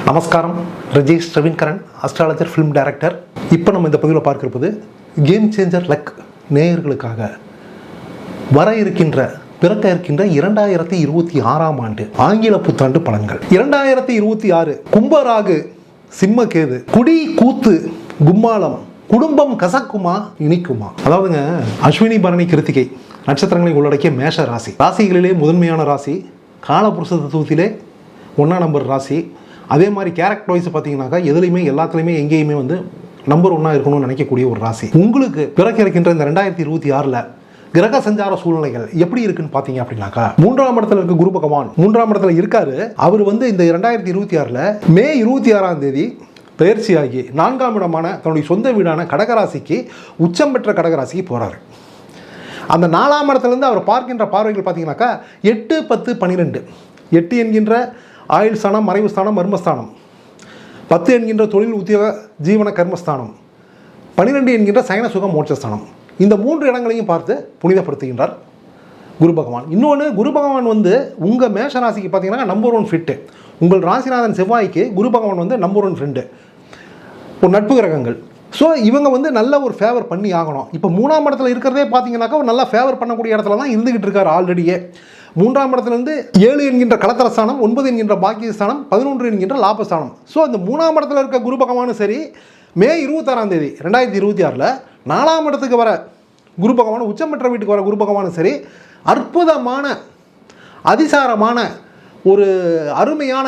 நமஸ்காரம். Rajesh Ravinkaran, astrologer, film director. இப்போ நம்ம இந்த பகுதியில் பார்க்கிருப்பது கேம் சேஞ்சர் லக் நேயர்களுக்காக பிறக்க இருக்கின்ற 2026ஆம் ஆண்டு ஆங்கில புத்தாண்டு பலன்கள். 2026 கும்பராகு சிம்மகேது, குடி கூத்து கும்மாளம், குடும்பம் கசக்குமா இனிக்குமா. அதாவதுங்க, அஸ்வினி பரணி கிருத்திகை நட்சத்திரங்களை உள்ளடக்கிய மேஷ ராசி, ராசிகளிலே முதன்மையான ராசி, காலபுருஷ தத்துவத்திலே 1ஆம் நம்பர் ராசி. அதே மாதிரி கேரக்டர் வைஸ் பார்த்தீங்கன்னாக்கா எதுலையுமே எல்லாத்துலேயுமே எங்கேயுமே நம்பர் 1 இருக்கணும்னு நினைக்கக்கூடிய ஒரு ராசி. உங்களுக்கு பிறக்க இருக்கின்ற இந்த 2026 கிரக சஞ்சார சூழ்நிலைகள் எப்படி இருக்குன்னு பார்த்தீங்க அப்படின்னாக்கா, 3ஆம் இடத்துல இருக்க குரு பகவான் 3ஆம் இடத்துல இருக்காரு. அவர் இந்த 2026 மே 26ஆம் தேதி பயிற்சியாகி 4ஆம் இடமான தன்னுடைய சொந்த வீடான கடகராசிக்கு, உச்சம் பெற்ற கடகராசிக்கு போறாரு. அந்த 4ஆம் இடத்துலேருந்து அவர் பார்க்கின்ற பார்வைகள் பார்த்தீங்கன்னாக்கா 8, 10, 12. 8 என்கின்ற ஆயுள் ஸ்தானம், மறைவு ஸ்தானம், மர்மஸ்தானம். 10 என்கின்ற தொழில் உத்தியோக ஜீவன கர்மஸ்தானம். 12 என்கின்ற சயன சுக மோட்சஸ்தானம். இந்த 3 இடங்களையும் பார்த்து புனிதப்படுத்துகின்றார் குரு பகவான். இன்னொன்று, குரு பகவான் உங்கள் மேஷ ராசிக்கு பார்த்தீங்கன்னா நம்பர் 1 ஃபிட்டு. உங்கள் ராசிநாதன் செவ்வாய்க்கு குரு பகவான் நம்பர் 1 ஃப்ரெண்டு, ஒரு நட்பு கிரகங்கள். ஸோ இவங்க நல்ல ஒரு ஃபேவர் பண்ணி ஆகணும். இப்போ 3ஆம் இடத்துல இருக்கிறதே பார்த்தீங்கன்னாக்கா ஒரு நல்லா ஃபேவர் பண்ணக்கூடிய இடத்துல தான் இருந்துகிட்டு இருக்காரு ஆல்ரெடியே. 3ஆம் இடத்துலேருந்து 7 என்கின்ற கலத்தரஸ்தானம், 9 என்கின்ற பாக்கியஸ்தானம், 11 என்கின்ற லாபஸ்தானம். ஸோ அந்த 3ஆம் இடத்துல இருக்க குரு பகவானும் சரி, மே 26ஆம் தேதி 2026 4ஆம் இடத்துக்கு வர குரு பகவான், உச்சம் பெற்ற வீட்டுக்கு வர குரு பகவானும் சரி, அற்புதமான அதிசாரமான ஒரு அருமையான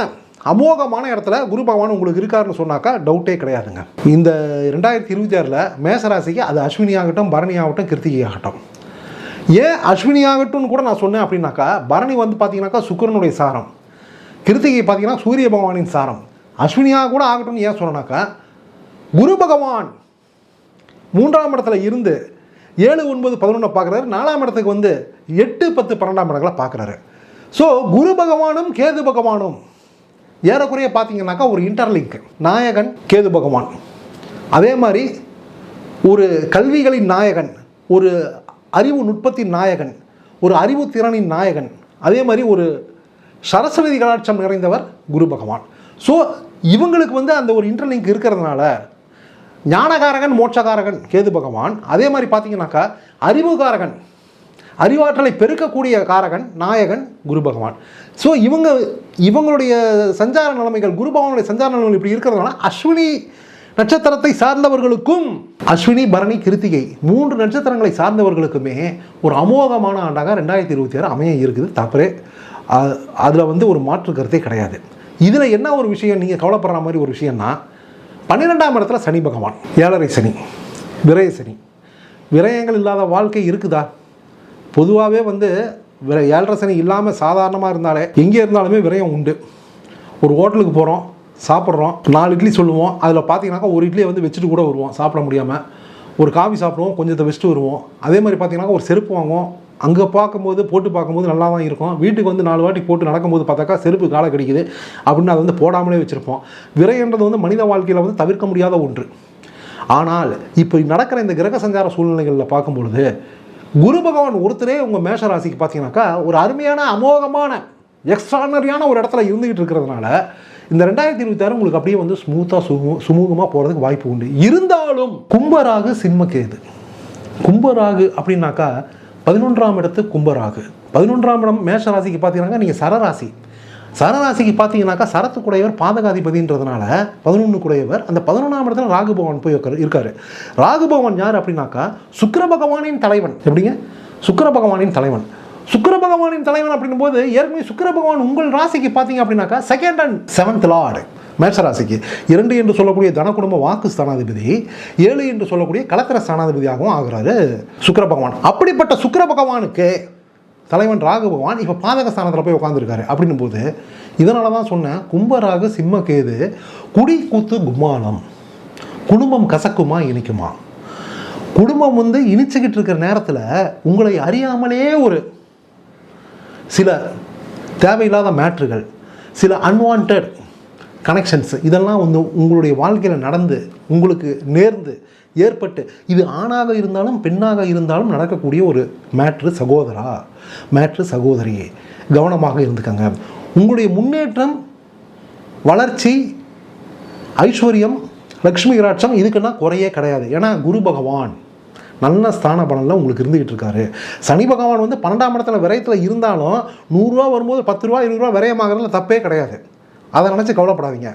அமோகமான இடத்துல குரு பகவான் உங்களுக்கு இருக்காருன்னு சொன்னாக்கா டவுட்டே கிடையாதுங்க. இந்த 2026 மேசராசிக்கு அது அஸ்வினி ஆகட்டும், பரணி ஆகட்டும், கிருத்திகை ஆகட்டும். ஏன் அஸ்வினி ஆகட்டும்னு கூட நான் சொன்னேன் அப்படின்னாக்கா, பரணி பார்த்தீங்கன்னாக்கா சுக்கிரனுடைய சாரம், கிருத்திகை பார்த்தீங்கன்னா சூரிய பகவானின் சாரம். அஸ்வினியாக கூட ஆகட்டும்னு ஏன் சொன்னாக்கா, குரு பகவான் 3ஆம் இடத்துல இருந்து 7, 9, 11 பார்க்குறாரு. 4ஆம் இடத்துக்கு 8, 10, 12ஆம் இடங்களை பார்க்குறாரு. ஸோ குரு பகவானும் கேது பகவானும் ஏறக்குறைய பார்த்தீங்கன்னாக்கா ஒரு இன்டர்லிங்க். நாயகன் கேது பகவான், அதே மாதிரி ஒரு கல்விகளின் நாயகன், ஒரு அறிவு நுட்பத்தின் நாயகன், ஒரு அறிவு திறனின் நாயகன், அதே மாதிரி ஒரு சரஸ்வதி கலாட்சம் நிறைந்தவர் குரு பகவான். ஸோ இவங்களுக்கு அந்த ஒரு இன்டர்லிங்க் இருக்கிறதுனால ஞானகாரகன், மோட்சகாரகன் கேது பகவான். அதே மாதிரி பார்த்தீங்கன்னாக்கா அறிவுகாரகன், அறிவாற்றலை பெருக்கக்கூடிய காரகன், நாயகன் குரு பகவான். ஸோ இவங்களுடைய சஞ்சார நிலைமைகள், குரு பகவானுடைய சஞ்சார நிலைமைகள் இப்படி இருக்கிறதுனால அஸ்வினி நட்சத்திரத்தை சார்ந்தவர்களுக்கும், அஸ்வினி பரணி கிருத்திகை 3 நட்சத்திரங்களை சார்ந்தவர்களுக்குமே ஒரு அமோகமான ஆண்டாக 2026 அமைய இருக்குது. தப்பரே அதில் ஒரு மாற்று கருத்தே கிடையாது. இதில் என்ன ஒரு விஷயம் நீங்கள் கவலைப்படுற மாதிரி ஒரு விஷயம்னா, 12ஆம் இடத்துல சனி பகவான், 7.5 சனி, விரய சனி. விரயங்கள் இல்லாத வாழ்க்கை இருக்குதா? பொதுவாகவே 7.5 சனி இல்லாமல் சாதாரணமாக இருந்தாலே எங்கே இருந்தாலுமே விரயம் உண்டு. ஒரு ஹோட்டலுக்கு போகிறோம், சாப்பிட்றோம், 4 இட்லி சொல்லுவோம், அதில் பார்த்தீங்கன்னாக்கா ஒரு இட்லியை வச்சுட்டு கூட வருவோம் சாப்பிட முடியாமல். ஒரு காஃபி சாப்பிடுவோம், கொஞ்சத்தை வச்சுட்டு வருவோம். அதே மாதிரி பார்த்தீங்கன்னா ஒரு செருப்பு வாங்குவோம், அங்கே போட்டு பார்க்கும்போது நல்லா தான் இருக்கும். வீட்டுக்கு 4 வாட்டி போட்டு நடக்கும்போது பார்த்தாக்கா செருப்பு காலை கடிக்குது அப்படின்னு அதை போடாமலே வச்சுருப்போம். விரைன்றது மனித வாழ்க்கையில் தவிர்க்க முடியாத ஒன்று. ஆனால் இப்போ நடக்கிற இந்த கிரக சஞ்சார சூழ்நிலைகளில் பார்க்கும்பொழுது குரு பகவான் ஒருத்தரே உங்கள் மேஷராசிக்கு பார்த்தீங்கன்னாக்கா ஒரு அருமையான அமோகமான எக்ஸ்ட்ரானரியான ஒரு இடத்துல இருந்துகிட்டு இருக்கிறதுனால இந்த 2026 உங்களுக்கு அப்படியே ஸ்மூத்தாக சுமூகமாக போகிறதுக்கு வாய்ப்பு உண்டு. இருந்தாலும் கும்பராகு சிம்மகேது, கும்பராகு அப்படின்னாக்கா 11ஆம் இடத்து கும்பராகு. 11ஆம் இடம் மேஷராசிக்கு பார்த்தீங்கன்னாக்கா நீங்கள் சரராசி. சரராசிக்கு பார்த்தீங்கன்னாக்கா சரத்துக்குடையவர் பாதகாதிபதின்றதுனால 11 குடையவர். அந்த 11ஆம் இடத்துல ராகு பகவான் போய் இருக்காரு. ராகு பகவான் யார் அப்படின்னாக்கா சுக்கிர பகவானின் தலைவன். எப்படிங்க? சுக்கிர பகவானின் தலைவன். சுக்கிர பகவானின் தலைவன் அப்படின்னும் போது ஏற்கனவே சுக்கிர பகவான் உங்கள் ராசிக்கு பார்த்தீங்க அப்படின்னாக்கா 2nd and 7th லார்டு. மேஷராசிக்கு 2 என்று சொல்லக்கூடிய தன குடும்ப வாக்கு ஸ்தானாதிபதி, 7 என்று சொல்லக்கூடிய கலத்திர ஸ்தானாதிபதியாகவும் ஆகிறாரு சுக்கிர பகவான். அப்படிப்பட்ட சுக்கிர பகவானுக்கு தலைவன் ராகு பகவான் இப்போ பாதக ஸ்தானத்தில் போய் உட்காந்துருக்காரு. அப்படின்னும் போது இதனால தான் சொன்னேன், கும்பராகு சிம்மகேது, குடி கூத்து கும்மாளம், குடும்பம் கசக்குமா இனிக்குமா. குடும்பம் இனிச்சுக்கிட்டு இருக்கிற நேரத்தில் உங்களை அறியாமலே ஒரு சில தேவையில்லாத மேட்ருகள், சில அன்வான்ட் கனெக்ஷன்ஸ், இதெல்லாம் உங்களுடைய வாழ்க்கையில் நடந்து உங்களுக்கு நேர்ந்து ஏற்பட்டு, இது ஆணாக இருந்தாலும் பெண்ணாக இருந்தாலும் நடக்கக்கூடிய ஒரு மேட்ரு சகோதரா, மேட்ரு சகோதரியே, கவனமாக இருந்துக்கங்க. உங்களுடைய முன்னேற்றம், வளர்ச்சி, ஐஸ்வர்யம், லக்ஷ்மி கடாட்சம் இதுக்குன்னா குறையே கிடையாது. ஏன்னா குரு பகவான் நல்ல ஸ்தான பலனில் உங்களுக்கு இருந்துகிட்டு இருக்காரு. சனி பகவான் வந்து 12ஆம் இடத்துல விரயத்தில் இருந்தாலும் 100 ரூபா வரும்போது 10 ரூபா 20 ரூபா விரயமாகறதுல தப்பே கிடையாது. அதை நினச்சி கவலைப்படாதீங்க,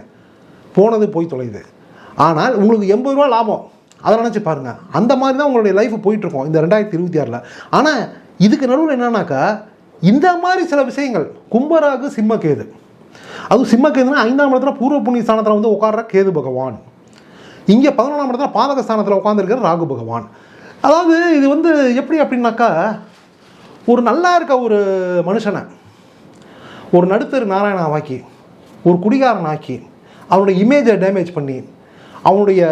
போனது போய் தொலையுது. ஆனால் உங்களுக்கு 80 ரூபா லாபம், அதை நினச்சி பாருங்கள். அந்த மாதிரி தான் உங்களுடைய லைஃப் போயிட்டுருக்கோம் இந்த 2026. ஆனால் இதுக்கு நடுவில் என்னன்னாக்கா இந்த மாதிரி சில விஷயங்கள், கும்பராகு சிம்மக்கேது, அதுவும் சிம்மக்கேதுன்னா 5ஆம் இடத்துல பூர்வ புண்ணிய ஸ்தானத்தில் வந்து உட்கார்ற கேது பகவான், இங்கே 11ஆம் இடத்துல பாதக ஸ்தானத்தில் உட்காந்துருக்கிற ராகு பகவான். அதாவது இது வந்து எப்படி அப்படின்னாக்கா, ஒரு நல்லா இருக்க ஒரு மனுஷனை ஒரு நடுத்தர் நாராயணாவாக்கி, ஒரு குடிகாரன் ஆக்கி, அவனுடைய இமேஜை டேமேஜ் பண்ணி, அவனுடைய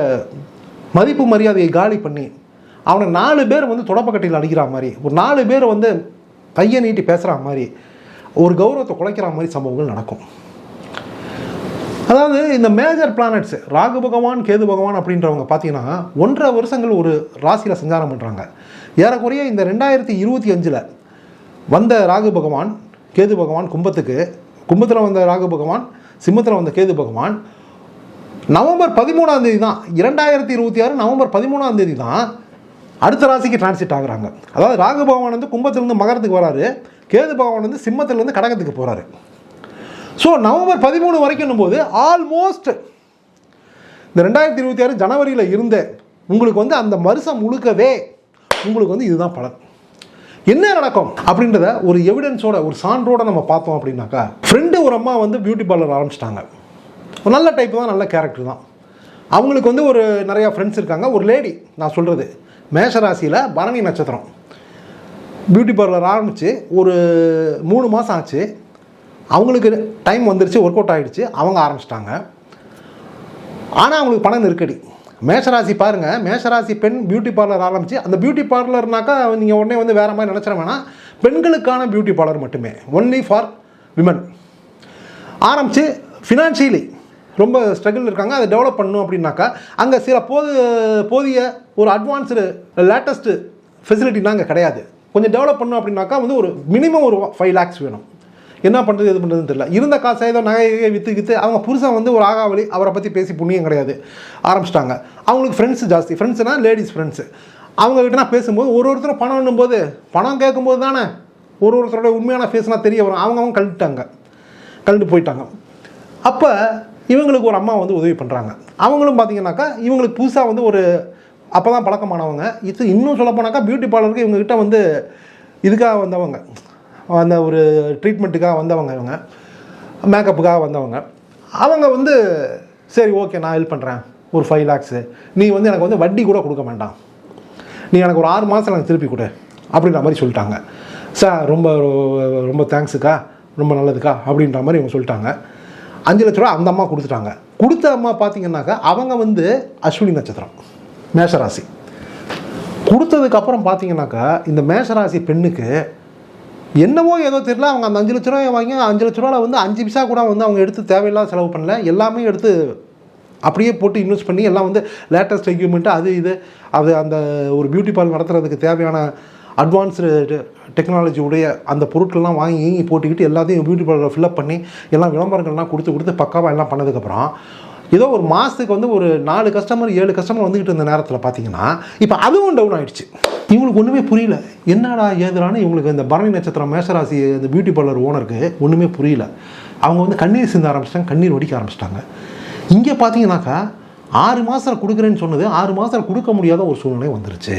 மதிப்பு மரியாதையை காலி பண்ணி, அவனை 4 பேர் வந்து தொடப்பக்கட்டையில் அடிக்கிற மாதிரி, ஒரு 4 பேர் வந்து கையை நீட்டி பேசுகிற மாதிரி, ஒரு கௌரவத்தை குலைக்கிற மாதிரி சம்பவங்கள் நடக்கும். அதாவது இந்த மேஜர் பிளானட்ஸ் ராகு பகவான் கேது பகவான் அப்படின்றவங்க பார்த்தீங்கன்னா 1.5 வருஷங்கள் ஒரு ராசியில் சஞ்சாரம் பண்ணுறாங்க. ஏறக்குறைய இந்த 2025 வந்த ராகு பகவான் கேது பகவான் கும்பத்தில் வந்த ராகு பகவான், சிம்மத்தில் வந்த கேது பகவான் நவம்பர் 13ஆம் தேதி தான், 2026 நவம்பர் 13ஆம் தேதி தான் அடுத்த ராசிக்கு டிரான்சிட் ஆகுறாங்க. அதாவது ராகு பகவான் வந்து கும்பத்திலேருந்து மகரத்துக்கு வராரு, கேது பகவான் வந்து சிம்மத்திலேருந்து கடகத்துக்கு போகிறாரு. ஸோ நவம்பர் 13 வரைக்கும் போது ஆல்மோஸ்ட் இந்த 2026 ஜனவரியில் இருந்த உங்களுக்கு வந்து அந்த வருஷம் முழுக்கவே உங்களுக்கு வந்து இதுதான் பலன். என்ன நடக்கும் அப்படின்றத ஒரு எவிடன்ஸோட ஒரு சான்றோட நம்ம பார்த்தோம் அப்படின்னாக்கா, ஃப்ரெண்டு ஒரு அம்மா வந்து பியூட்டி பார்லர் ஆரம்பிச்சிட்டாங்க. ஒரு நல்ல டைப் தான், நல்ல கேரக்டர் தான். அவங்களுக்கு வந்து ஒரு நிறையா ஃப்ரெண்ட்ஸ் இருக்காங்க. ஒரு லேடி, நான் சொல்கிறது மேஷராசியில் பரணி நட்சத்திரம், பியூட்டி பார்லர் ஆரம்பித்து ஒரு 3 மாதம் ஆச்சு. அவங்களுக்கு டைம் வந்துருச்சு, ஒர்க் அவுட் ஆகிடுச்சு, அவங்க ஆரம்பிச்சிட்டாங்க. ஆனால் அவங்களுக்கு பணம் நெருக்கடி. மேஷராசி பாருங்கள், மேஷராசி பெண் பியூட்டி பார்லர் ஆரம்பித்து, அந்த பியூட்டி பார்லர்னாக்கா நீங்கள் உடனே வந்து வேறு மாதிரி நினச்சிட வேணாம், பெண்களுக்கான பியூட்டி பார்லர் மட்டுமே, ஒன்லி ஃபார் விமன் ஆரம்பித்து ஃபினான்ஷியலி ரொம்ப ஸ்ட்ரகிள் இருக்காங்க. அதை டெவலப் பண்ணணும் அப்படின்னாக்கா அங்கே சில போதிய ஒரு அட்வான்ஸ்டு லேட்டஸ்ட்டு ஃபெசிலிட்டிலாம் அங்கே கிடையாது. கொஞ்சம் டெவலப் பண்ணணும் அப்படின்னாக்கா வந்து ஒரு மினிமம் ஒரு 5 lakhs வேணும். என்ன பண்ணுறது எது பண்ணுறதுன்னு தெரியல. இருந்த காசை ஏதோ நகையை விற்று அவங்க புருஷன் வந்து ஒரு ஆகாவளி, அவரை பற்றி பேசி புண்ணியம் கிடையாது ஆரம்பிச்சிட்டாங்க. அவங்களுக்கு ஃப்ரெண்ட்ஸு ஜாஸ்தி, ஃப்ரெண்ட்ஸுனால் லேடிஸ் ஃப்ரெண்ட்ஸு. அவங்கக்கிட்ட நான் பேசும்போது ஒருத்தரும் பணம் பண்ணும்போது, பணம் கேட்கும்போது தானே ஒருத்தரோட உண்மையான ஃபேஸ்னால் தெரிய வரும். அவங்க கழண்டு போயிட்டாங்க. அப்போ இவங்களுக்கு ஒரு அம்மா வந்து உதவி பண்ணுறாங்க. அவங்களும் பார்த்தீங்கன்னாக்கா இவங்களுக்கு புதுசாக வந்து ஒரு அப்போ தான் பழக்கமானவங்க. இது இன்னும் சொல்ல போனாக்கா பியூட்டி பார்லருக்கு இவங்ககிட்ட வந்து இதுக்காக வந்தவங்க, அந்த ஒரு ட்ரீட்மெண்ட்டுக்காக வந்தவங்க, இவங்க மேக்கப்புக்காக வந்தவங்க. அவங்க வந்து சரி ஓகே நான் ஹெல்ப் பண்ணுறேன், ஒரு 5 lakhs நீ வந்து எனக்கு வந்து வட்டி கூட கொடுக்க வேண்டாம், நீ எனக்கு ஒரு 6 மாதம் எனக்கு திருப்பி கொடு அப்படின்ற மாதிரி சொல்லிட்டாங்க. சார் ரொம்ப ரொம்ப தேங்க்ஸுக்கா, ரொம்ப நல்லதுக்கா அப்படின்ற மாதிரி இவங்க சொல்லிட்டாங்க. 5 லட்ச ரூபா அந்த அம்மா கொடுத்துட்டாங்க. கொடுத்த அம்மா பார்த்தீங்கன்னாக்கா அவங்க வந்து அஸ்வினி நட்சத்திரம், மேஷராசி. கொடுத்ததுக்கப்புறம் பார்த்தீங்கன்னாக்கா இந்த மேஷராசி பெண்ணுக்கு என்னவோ ஏதோ தெரியல, அவங்க அந்த 5 லட்ச ரூபாய் வாங்கி 5 லட்ச ரூபாவில் வந்து 5 பைசா கூட வந்து அவங்க எடுத்து தேவையில்லாத செலவு பண்ணல. எல்லாமே எடுத்து அப்படியே போட்டு இன்வெஸ்ட் பண்ணி எல்லாம் வந்து லேட்டஸ்ட் எக்யூப்மெண்ட்டு அது இது அது அந்த ஒரு பியூட்டி பார்லர் நடத்துறதுக்கு தேவையான அட்வான்ஸ்டு டெக்னாலஜி உடைய அந்த பொருட்கள்லாம் வாங்கி போட்டுக்கிட்டு எல்லாத்தையும் பியூட்டி பார்லரில் ஃபில்அப் பண்ணி எல்லாம் விளம்பரங்கள்லாம் கொடுத்து பக்காவாக எல்லாம் பண்ணதுக்கப்புறம் ஏதோ ஒரு மாதத்துக்கு வந்து ஒரு 4 கஸ்டமர் 7 கஸ்டமர் வந்துக்கிட்டு இருந்த நேரத்தில் பார்த்தீங்கன்னா இப்போ அதுவும் டவுன் ஆகிடுச்சு. இவங்களுக்கு ஒன்றுமே புரியல, என்னடா ஏதுடான்னு. இவங்களுக்கு இந்த பரணி நட்சத்திரம் மேஷராசி இந்த பியூட்டி பார்லர் ஓனருக்கு ஒன்றுமே புரியல. அவங்க வந்து கண்ணீர் சிந்த ஆரம்பிச்சிட்டாங்க, கண்ணீர் வடிக்க ஆரம்பிச்சிட்டாங்க. இங்கே பார்த்தீங்கன்னாக்கா 6 மாதத்தில் கொடுக்குறேன்னு சொன்னது 6 மாதத்தில் கொடுக்க முடியாத ஒரு சூழ்நிலை வந்துருச்சு.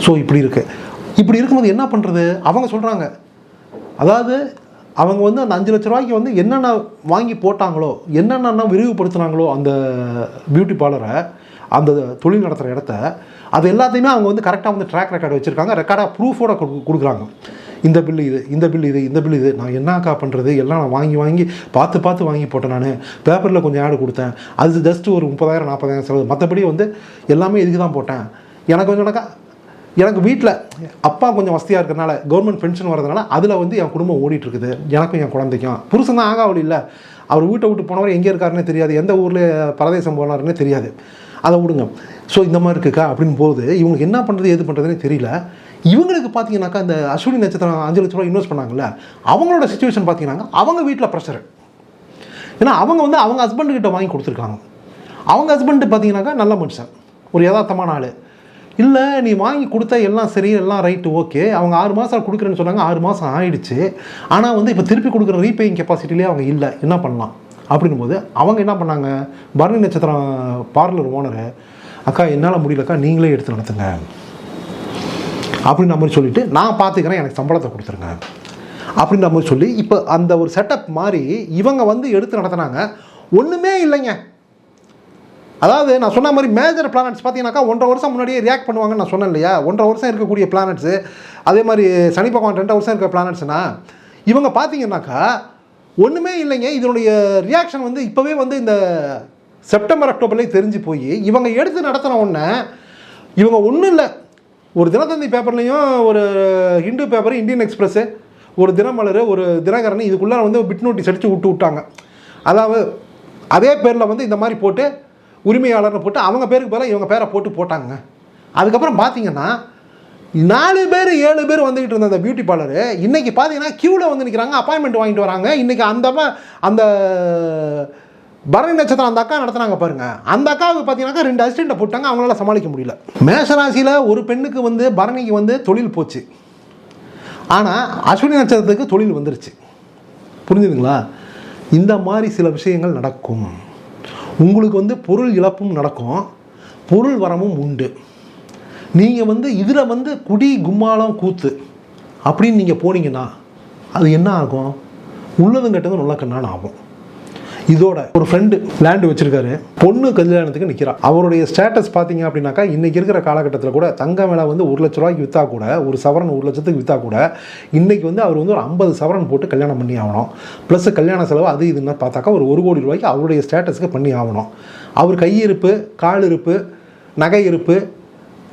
ஸோ இப்படி இருக்கும்போது என்ன பண்ணுறது? அவங்க சொல்கிறாங்க, அதாவது அவங்க வந்து அந்த 5 லட்ச ரூபாய்க்கு வந்து என்னென்ன வாங்கி போட்டாங்களோ, என்னென்ன விரிவுபடுத்தினாங்களோ அந்த பியூட்டி பார்லரை, அந்த தொழில் நடத்துகிற இடத்த, அது எல்லாத்தையுமே அவங்க வந்து கரெக்டாக வந்து ட்ராக் ரெக்கார்டு வச்சுருக்காங்க. ரெக்கார்டாக ப்ரூஃபோட கொடுக்குறாங்க. இந்த பில்லு இது, இந்த பில்லு இது, இந்த பில்லு இது, நான் என்னக்கா பண்ணுறது, எல்லாம் நான் வாங்கி பார்த்து வாங்கி போட்டேன். நான் பேப்பரில் கொஞ்சம் ஆடு கொடுத்தேன், அது ஜஸ்ட்டு ஒரு 30,000 40,000 செலவு, மற்றபடி வந்து எல்லாமே இதுக்கு தான் போட்டேன். எனக்கு வீட்டில் அப்பா கொஞ்சம் வசதியாக இருக்கிறனால கவர்மெண்ட் பென்ஷன் வரதுனால அதில் வந்து என் குடும்பம் ஓடிட்டுருக்குது, எனக்கும் என் குழந்தைக்கும். புருஷன் தான் ஆகாவளி இல்லை, அவர் வீட்டை விட்டு போனவர் எங்கே இருக்காருன்னே தெரியாது, எந்த ஊரில் பரதேசம் போனாருன்னே தெரியாது, அதை விடுங்க. ஸோ இந்த மாதிரி இருக்குக்கா அப்படின்னு போது இவங்களுக்கு என்ன பண்ணுறது எது பண்ணுறதுனே தெரியல. இவங்களுக்கு பார்த்தீங்கன்னாக்கா இந்த அஸ்வினி நட்சத்திரம் 5 லட்ச ரூபா இன்வெஸ்ட் பண்ணாங்கல்ல, அவங்களோட சுச்சுவேஷன் பார்த்தீங்கன்னா அவங்க வீட்டில் ப்ரெஷர். ஏன்னா அவங்க வந்து அவங்க ஹஸ்பண்டுக்கிட்ட வாங்கி கொடுத்துருக்காங்க. அவங்க ஹஸ்பண்டு பார்த்தீங்கன்னாக்கா நல்ல மனுஷன், ஒரு யதார்த்தமான ஆள். இல்லை நீ வாங்கி கொடுத்தா எல்லாம் சரி, எல்லாம் ரைட்டு, ஓகே. அவங்க 6 மாதம் கொடுக்குறேன்னு சொன்னாங்க, 6 மாதம் ஆயிடுச்சு. ஆனால் வந்து இப்போ திருப்பி கொடுக்குற ரீபேயிங் கெப்பாசிட்டிலே அவங்க இல்லை, என்ன பண்ணலாம் அப்படின்னும் போது அவங்க என்ன பண்ணாங்க, பரணி நட்சத்திரம் பார்லர் ஓனரு, அக்கா என்னால் முடியலக்கா நீங்களே எடுத்து நடத்துங்க அப்படின்ற மாதிரி சொல்லிவிட்டு, நான் பார்த்துக்கிறேன் எனக்கு சம்பளத்தை கொடுத்துருங்க அப்படின்ற மாதிரி சொல்லி, இப்போ அந்த ஒரு செட்டப் மாதிரி இவங்க வந்து எடுத்து நடத்தினாங்க. ஒன்றுமே இல்லைங்க. அதாவது நான் சொன்ன மாதிரி மேஜர் பிளானட்ஸ் பார்த்தீங்கன்னாக்கா 1.5 வருஷம் முன்னாடியே ரியாக்ட் பண்ணுவாங்கன்னு நான் சொன்னேன் இல்லையா. 1.5 வருஷம் இருக்கக்கூடிய பிளானட்ஸு, அதே மாதிரி சனி பகவான் 2 வருஷம் இருக்கிற பிளானட்ஸ்னா, இவங்க பார்த்தீங்கன்னாக்கா ஒன்றுமே இல்லைங்க. இதனுடைய ரியாக்ஷன் வந்து இப்போவே வந்து இந்த செப்டம்பர் அக்டோபர்லேயே தெரிஞ்சு போய் இவங்க எடுத்து நடத்தின உடனே இவங்க ஒன்றும் இல்லை, ஒரு தினத்தந்தி பேப்பர்லேயும், ஒரு ஹிந்து பேப்பர், இந்தியன் எக்ஸ்பிரஸ்ஸு, ஒரு தினமலர், ஒரு தினகரன், இதுக்குள்ளே வந்து பிட் நோட்டீஸ் அடித்து விட்டாங்க. அதாவது அதே பேரில் வந்து இந்த மாதிரி போட்டு உரிமையாளர்னு போட்டு அவங்க பேருக்கு பதிலாக இவங்க பேரை போட்டாங்க. அதுக்கப்புறம் பார்த்தீங்கன்னா 4 பேர் 7 பேர் வந்துக்கிட்டு இருந்த அந்த பியூட்டி பார்லரு இன்றைக்கி பார்த்தீங்கன்னா க்யூவில் வந்து நிற்கிறாங்க, அப்பாயின்மெண்ட் வாங்கிட்டு வராங்க. இன்றைக்கி அந்த பரணி நட்சத்திரம் அந்த அக்கா நடத்துனாங்க பாருங்கள், அந்த அக்காவுக்கு பார்த்தீங்கன்னாக்கா 2 அசிஸ்டண்ட்டை போட்டாங்க, அவங்களால சமாளிக்க முடியல. மேஷராசியில் ஒரு பெண்ணுக்கு வந்து பரணிக்கு வந்து தொழில் போச்சு, ஆனால் அஸ்வினி நட்சத்திரத்துக்கு தொழில் வந்துருச்சு. புரிஞ்சுதுங்களா? இந்த மாதிரி சில விஷயங்கள் நடக்கும். உங்களுக்கு வந்து பொருள் இழப்பும் நடக்கும், பொருள் வரமும் உண்டு. நீங்கள் வந்து இதில் வந்து குடி கும்மாளம் கூத்து அப்படின்னு நீங்கள் போனீங்கன்னா அது என்ன ஆகும், உள்ளதும் கெட்டதும் நல்ல கண்ணான்னு ஆகும். இதோட ஒரு ஃப்ரெண்டு லேண்டு வச்சுருக்காரு, பொண்ணு கல்யாணத்துக்கு நிற்கிறான். அவருடைய ஸ்டேட்டஸ் பார்த்தீங்க அப்படின்னாக்கா இன்றைக்கி இருக்கிற காலகட்டத்தில் கூட தங்க விலை வந்து 1 லட்ச ரூபாய்க்கு விற்றா கூட, ஒரு சவரன் 1 லட்சத்துக்கு விற்றா கூட, இன்றைக்கி வந்து அவர் வந்து ஒரு 50 சவரன் போட்டு கல்யாணம் பண்ணி ஆகணும். ப்ளஸ் கல்யாண செலவு அது இதுன்னு பார்த்தாக்கா ஒரு 1 கோடி ரூபாய்க்கு அவருடைய ஸ்டேட்டஸுக்கு பண்ணி ஆகணும். அவர் கையிருப்பு, கால் இருப்பு, நகை இருப்பு,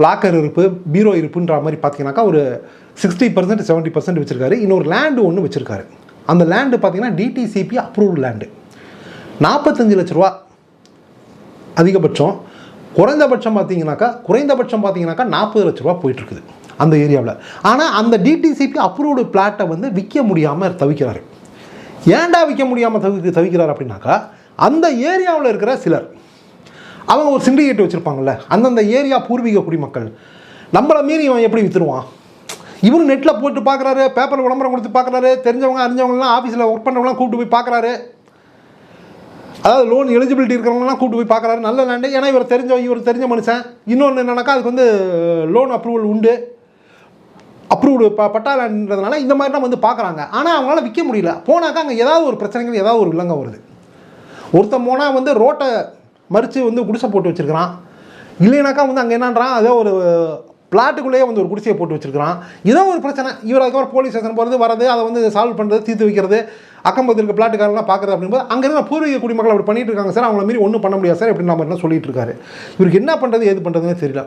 லாக்கர் இருப்பு, பீரோ இருப்புன்ற மாதிரி பார்த்தீங்கன்னாக்கா ஒரு 60% 70% வச்சுருக்காரு. இன்னொரு லேண்டு ஒன்று வச்சுருக்காரு. அந்த லேண்டு பார்த்தீங்கன்னா டிடிசிபி அப்ரூவ்டு லேண்டு. 45 லட்ச ரூபா அதிகபட்சம். குறைந்தபட்சம் பார்த்தீங்கன்னாக்கா 40 லட்ச ரூபா போயிட்டுருக்குது அந்த ஏரியாவில். ஆனால் அந்த டிடிசிபி அப்ரூவ்டு பிளாட்டை வந்து விற்க முடியாமல் தவிக்கிறாரு. ஏன்டா விற்க முடியாமல் தவிக்கிறார் அப்படின்னாக்கா, அந்த ஏரியாவில் இருக்கிற சிலர் அவங்க ஒரு சிண்டிகேட் வச்சுருப்பாங்கள்ல, அந்தந்த ஏரியா பூர்வீக குடிமக்கள், நம்மளை மீறி இவன் எப்படி விற்றுருவான், இவரும் நெட்டில் போட்டு பார்க்குறாரு, பேப்பரில் விளம்பரம் கொடுத்து பார்க்குறாரு, தெரிஞ்சவங்க அறிஞ்சவங்கலாம் ஆஃபீஸில் ஒர்க் பண்ணுறவங்களாம் கூப்பிட்டு போய் பார்க்குறாரு, அதாவது லோன் எலிஜிபிலிட்டி இருக்கிறவங்கலாம் கூப்பிட்டு போய் பார்க்குறாரு. நல்ல லேண்டு, ஏன்னா இவர் தெரிஞ்ச மனுஷன். இன்னொன்று என்னன்னாக்கா அதுக்கு வந்து லோன் அப்ரூவல் உண்டு, அப்ரூவ்டு பட்டா லேண்டுன்றதுனால இந்த மாதிரிலாம் வந்து பார்க்குறாங்க. ஆனால் அவங்களால விற்க முடியல. போனாக்கா அங்கே ஏதாவது ஒரு பிரச்சனைகள், ஏதாவது ஒரு வில்லங்க வருது. ஒருத்தன் போனால் வந்து ரோட்டை மறித்து வந்து குடிசை போட்டு வச்சுருக்கிறான், இல்லைனாக்கா வந்து அங்கே என்னன்றான், அதே ஒரு பிளாட்டுக்குள்ளேயே வந்து ஒரு குடிசையை போட்டு வச்சுருக்கிறான். ஏதோ ஒரு பிரச்சனை, இவர் அதுக்கப்புறம் போலீஸ் ஸ்டேஷன் போகிறது வரது, அதை வந்து சால்வ் பண்ணுறது, தீர்த்து வைக்கிறது, அக்கம்பக்கத்தில் இருக்க பிளாட்டுக்காரெல்லாம் பார்க்குறது அப்படின்போது அங்கே இருக்கிற பூர்வீக குடிமக்கள் அப்படி பண்ணிட்டு இருக்காங்க சார், அவங்கள மீறி ஒன்றும் பண்ண முடியாது சார் அப்படின்னு நம்ம என்ன சொல்லிட்டு இருக்காரு. இவருக்கு என்ன பண்ணுறது ஏது பண்ணுறதுன்னு தெரியல.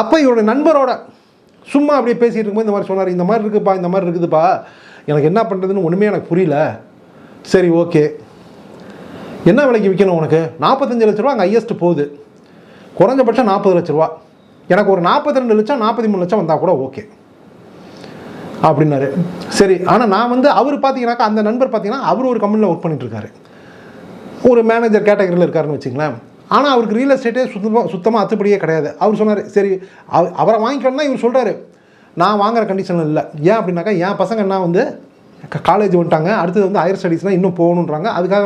அப்போ இவருடைய நண்பரோட சும்மா அப்படியே பேசிகிட்டு இருக்கும்போது இந்த மாதிரி சொன்னார், இந்த மாதிரி இருக்குதுப்பா, இந்த மாதிரி இருக்குதுப்பா, எனக்கு என்ன பண்ணுறதுன்னு ஒன்றுமே எனக்கு புரியல. சரி ஓகே, என்ன விலைக்கு விற்கணும் உனக்கு? 45 லட்ச ரூபா அங்கே ஹையஸ்ட் போகுது, குறைஞ்சபட்சம் 40 லட்ச ரூபா, எனக்கு ஒரு 42 லட்சம் 43 லட்சம் வந்தால் கூட ஓகே அப்படின்னாரு. சரி, ஆனால் நான் வந்து அவர் பார்த்தீங்கன்னாக்கா அந்த நண்பர் பார்த்தீங்கன்னா அவர் ஒரு கம்பெனியில் ஒர்க் பண்ணிட்டுருக்காரு, ஒரு மேனேஜர் கேட்டகரியில் இருக்காருன்னு வச்சுங்களேன். ஆனால் அவருக்கு ரியல் எஸ்டேட்டே சுத்தமாக அத்துப்படியே கிடையாது. அவர் சொன்னார், சரி அவரை வாங்கிக்கணும்னா இவர் சொல்கிறாரு, நான் வாங்குகிற கண்டிஷனில் இல்லை. ஏன் அப்படின்னாக்கா என் பசங்க என்ன வந்து காலேஜ் வந்துட்டாங்க, அடுத்தது வந்து ஹையர் ஸ்டடீஸ்னால் இன்னும் போகணுன்றாங்க, அதுக்காக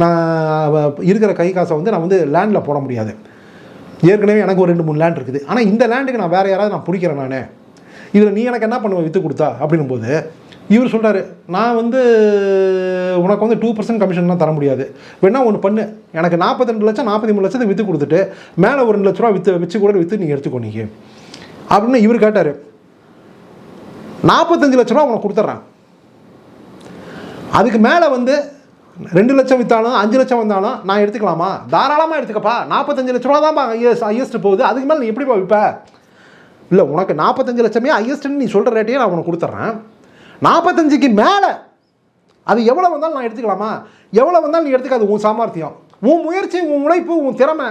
நான் இருக்கிற கை காசை வந்து நான் வந்து லேண்டில் போட முடியாது. ஏற்கனவே எனக்கு ஒரு 2-3 லேண்ட் இருக்குது, ஆனால் இந்த லேண்டுக்கு நான் வேறு யாராவது நான் பிடிக்கிறேன் நான், இதில் நீ எனக்கு என்ன பண்ணுவேன் விற்று கொடுத்தா அப்படின்னும் போது இவர் சொல்கிறாரு, நான் வந்து உனக்கு வந்து 2% கமிஷன்லாம் தர முடியாது, வேணா ஒன்று பண்ணு, எனக்கு 42 லட்சம் 43 லட்சத்துக்கு விற்று கொடுத்துட்டு மேலே ஒரு 2 லட்ச ரூபா வச்சு கூட விற்று நீங்கள் எடுத்துக்கோங்க அப்படின்னு இவர் கேட்டார். 45 லட்ச ரூபா உனக்கு கொடுத்துட்றேன், அதுக்கு மேலே வந்து 2 லட்சம் விற்றாலும் 5 லட்சம் வந்தாலும் நான் எடுத்துக்கலாமா? தாராளமாக எடுத்துக்கப்பா, 45 லட்ச ரூபா தான் ஹையஸ்ட் போகுது, அதுக்கு மேலே நீ எப்படிப்பா விற்ப? இல்லை உனக்கு 45 லட்சமே ஹையஸ்ட்டுன்னு நீ சொல்கிற ரேட்டையே நான் உனக்கு கொடுத்துட்றேன், 45க்கு மேலே அது எவ்வளோ வந்தாலும் நான் எடுத்துக்கலாமா? எவ்வளோ வந்தாலும் நீ எடுத்துக்காது, உன் சாமர்த்தியம், உன் முயற்சி, உன் உழைப்பு, உன் திறமை,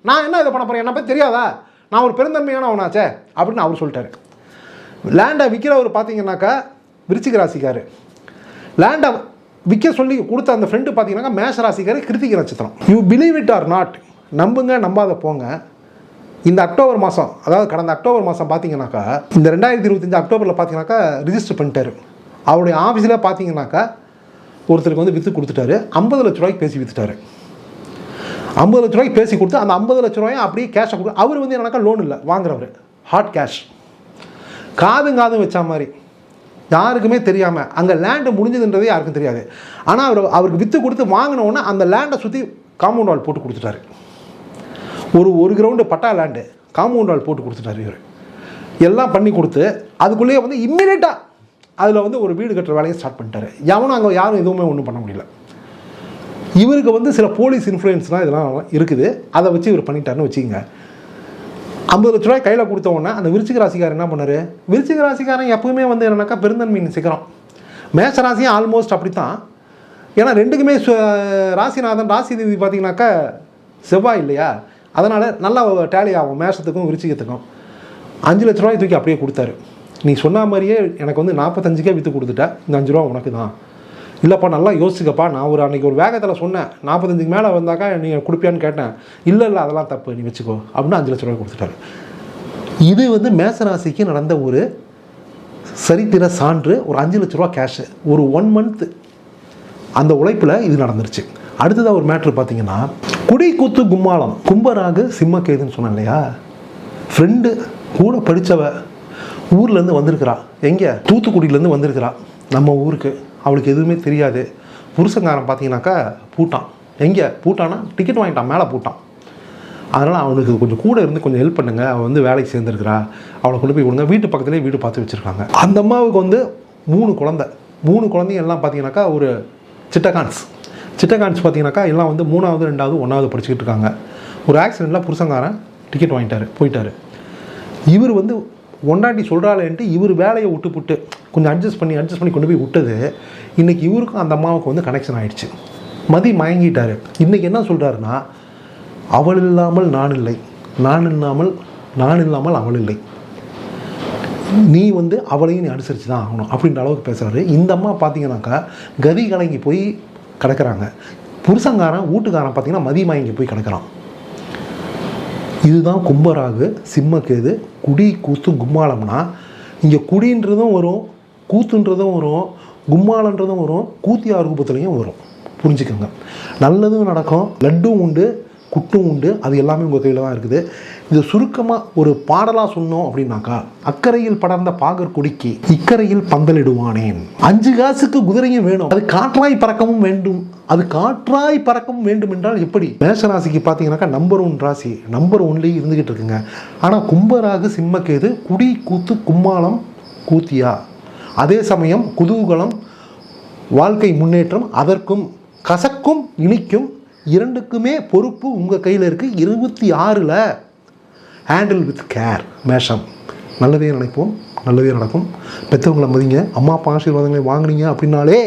நான் என்ன இதை பண்ண போகிறேன், என்னை பற்றி தெரியாதா, நான் ஒரு பெருந்தன்மையான அவனாச்சே அப்படின்னு அவர் சொல்லிட்டாரு. லேண்டை விற்கிறவர் பார்த்தீங்கன்னாக்கா விருச்சிக ராசிக்காரு, லேண்டை விற்க சொல்லி கொடுத்த அந்த ஃப்ரெண்டு பார்த்தீங்கன்னா மேஷராசிக்காரர் கிருத்திகை நட்சத்திரம். You believe it or not, நம்புங்க நம்பாத போங்க, இந்த அக்டோபர் மாதம், அதாவது கடந்த அக்டோபர் மாதம் பார்த்தீங்கன்னாக்கா, இந்த 2025 அக்டோபரில் பார்த்தீங்கன்னாக்கா ரிஜிஸ்டர் பண்ணிட்டாரு. அவருடைய ஆஃபீஸில் பார்த்தீங்கன்னாக்கா ஒருத்தருக்கு வந்து விற்று கொடுத்துட்டாரு. 50 லட்ச ரூபாய்க்கு பேசி விற்றுட்டாரு. 50 லட்ச ரூபாய்க்கு பேசி கொடுத்து அந்த 50 லட்ச ரூபாயை அப்படியே கேஷை கொடுத்து, அவர் வந்து என்னன்னாக்கா லோன் இல்லை வாங்குறவர், ஹாட் கேஷ், காதும் வச்சா மாதிரி, யாருக்குமே தெரியாமல். அங்கே லேண்டு முடிஞ்சதுன்றதே யாருக்கும் தெரியாது. ஆனால் அவருக்கு விற்று கொடுத்து வாங்கினோன்னே அந்த லேண்டை சுற்றி காம்பவுண்ட் வால் போட்டு கொடுத்துட்டாரு. ஒரு கிரவுண்டு பட்டா லேண்டு காம்பவுண்ட் வால் போட்டு கொடுத்துட்டாரு. இவர் எல்லாம் பண்ணி கொடுத்து அதுக்குள்ளேயே வந்து இம்மிடியட்டாக அதில் வந்து ஒரு வீடு கட்டுற வேலையை ஸ்டார்ட் பண்ணிட்டாரு. எவனும் அங்கே யாரும் எதுவுமே ஒன்றும் பண்ண முடியல. இவருக்கு வந்து சில போலீஸ் இன்ஃப்ளூயன்ஸ்லாம் இதெல்லாம் இருக்குது. அதை வச்சு இவர் பண்ணிட்டாருன்னு வச்சுக்கோங்க. 50 லட்ச ரூபாய் கையில் கொடுத்தோன்னே அந்த விருச்சிக ராசிக்காரன் என்ன பண்ணார்? விருச்சிக ராசிக்காரன் எப்பவுமே வந்து என்னன்னாக்கா பெருந்தன்மையின் சிகரம். மேஷ ராசியும் ஆல்மோஸ்ட் அப்படி தான். ஏன்னா ரெண்டுக்குமே ராசிநாதன் ராசிதிபதி பார்த்தீங்கன்னாக்கா செவ்வாய் இல்லையா, அதனால் நல்லா டேலி ஆகும் மேஷத்துக்கும் விருச்சிகத்துக்கும். 5 லட்ச ரூபாய் தூக்கி அப்படியே கொடுத்தாரு. நீ சொன்ன மாதிரியே எனக்கு வந்து 45க்கே விற்று கொடுத்துட்டேன், இந்த 5 ரூபா உனக்கு தான். இல்லைப்பா நல்லா யோசிச்சுக்கப்பா, நான் அன்றைக்கி ஒரு வேகத்தில் சொன்னேன் 45க்கு மேலே வந்தாக்கா நீங்கள் கொடுப்பியான்னு கேட்டேன். இல்லை அதெல்லாம் தப்பு, நீ வச்சுக்கோ அப்படின்னு 5 லட்ச ரூபாய் கொடுத்துட்டாரு. இது வந்து மேசராசிக்கு நடந்த ஒரு சரித்திர சான்று. ஒரு 5 லட்ச ரூபா கேஷு ஒரு 1 மந்த்து அந்த உழைப்பில் இது நடந்துருச்சு. அடுத்ததாக ஒரு மேட்ரு பார்த்தீங்கன்னா, குடி கூத்து கும்மாளம், கும்பராகு சிம்மக்கேதுன்னு சொன்னேன் இல்லையா, ஃப்ரெண்டு கூட படித்தவ ஊர்லேருந்து வந்திருக்கிறா. எங்கே? தூத்துக்குடியிலேருந்து வந்திருக்கிறா நம்ம ஊருக்கு. அவளுக்கு எதுவுமே தெரியாது. புருஷங்காரன் பார்த்தீங்கன்னாக்கா பூட்டான். எங்கே பூட்டானா? டிக்கெட் வாங்கிட்டான், மேலே பூட்டான். அதனால் அவனுக்கு கொஞ்சம் கூட இருந்து கொஞ்சம் ஹெல்ப் பண்ணுங்கள், அவள் வந்து வேலைக்கு சேர்ந்துருக்கிறா, அவளை கொண்டு போய் விடுங்க. வீட்டு பக்கத்துலேயே வீடு பார்த்து வச்சுருக்காங்க. அந்த அம்மாவுக்கு வந்து 3 குழந்தை. 3 குழந்தைங்க எல்லாம் பார்த்தீங்கன்னாக்கா ஒரு சிட்டகான்ஸ் பார்த்தீங்கன்னாக்கா எல்லாம் வந்து 3வது 2வது 1வது படிச்சுக்கிட்டு இருக்காங்க. ஒரு ஆக்சிடெண்ட்டில் புருஷங்காரன் டிக்கெட் வாங்கிட்டார், போயிட்டார். இவர் வந்து ஒண்டாட்டி சொல்கிறாளேன்ட்டு இவர் வேலையை விட்டுப்புட்டு கொஞ்சம் அட்ஜஸ்ட் பண்ணி கொண்டு போய் விட்டது. இன்றைக்கி இவருக்கும் அந்த அம்மாவுக்கு வந்து கனெக்ஷன் ஆகிடுச்சு. மதி மயங்கிட்டார். இன்றைக்கி என்ன சொல்கிறாருன்னா, அவள் இல்லாமல் நான் இல்லை, நான் இல்லாமல் அவள் இல்லை, நீ வந்து அவளையும் நீ அனுசரித்து தான் ஆகணும் அப்படின்ற அளவுக்கு பேசுகிறாரு. இந்த அம்மா பார்த்தீங்கன்னாக்கா கதி கலங்கி போய் கிடக்கிறாங்க. புருஷங்காரன் வீட்டுக்காரன் பார்த்தீங்கன்னா மதி மயங்கி போய் கிடக்கிறான். இதுதான் கும்பராகு சிம்மக்கேது குடி கூத்து கும்மாளம்னா, இங்கே குடின்றதும் வரும், கூத்துன்றதும் வரும், கும்மாளன்றதும் வரும், கூத்தியார் ரூபத்துலேயும் வரும். புரிஞ்சுக்கோங்க. நல்லதும் நடக்கும், லட்டும் உண்டு, குட்டும் உண்டு, அது எல்லாமே உங்கள் கையில் தான் இருக்குது. இது சுருக்கமாக ஒரு பாடலாக சொன்னோம் அப்படின்னாக்கா, அக்கறையில் படர்ந்த பாகர் கொடிக்கு இக்கரையில் பந்தலிடுவானேன், 5 காசுக்கு குதிரையும் வேணும், அது காற்றாய் பறக்கவும் வேண்டும் என்றால் எப்படி? மேஷராசிக்கு பார்த்தீங்கன்னாக்கா நம்பர் 1 ராசி, நம்பர் 1லேயே இருந்துகிட்டு இருக்குங்க. ஆனால் கும்பராகு சிம்மக்கேது குடி கூத்து கும்மாளம் கூத்தியா, அதே சமயம் குதூகலம், வாழ்க்கை முன்னேற்றம், அதற்கும் கசக்கும் இனிக்கும் இரண்டுக்குமே பொறுப்பு உங்கள் கையில் இருக்குது. 26ல் ஹேண்டில் வித் கேர். மேஷம். நல்லதே நினைப்போம், நல்லதே நடக்கும். பெற்றவங்களை மதிங்க, அம்மா அப்பா ஆசீர்வாதங்களை வாங்கினீங்க அப்படின்னாலே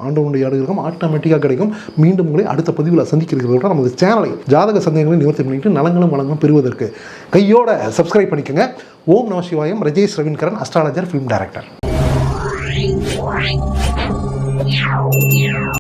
ஆண்டவனுடைய அனுகிரகம் ஆட்டோமேட்டிக்காக கிடைக்கும். மீண்டும் உங்களை அடுத்த பதிவில் சந்திக்கிறீர்களோட நமது சேனலை ஜாதக சந்தேகங்களை நிவர்த்தி பண்ணிட்டு நலங்களும் வளங்களும் பெறுவதற்கு கையோட சப்ஸ்கிரைப் பண்ணிக்கோங்க. ஓம் நம சிவாயம். Rajesh Ravinkaran, astrologer, film director.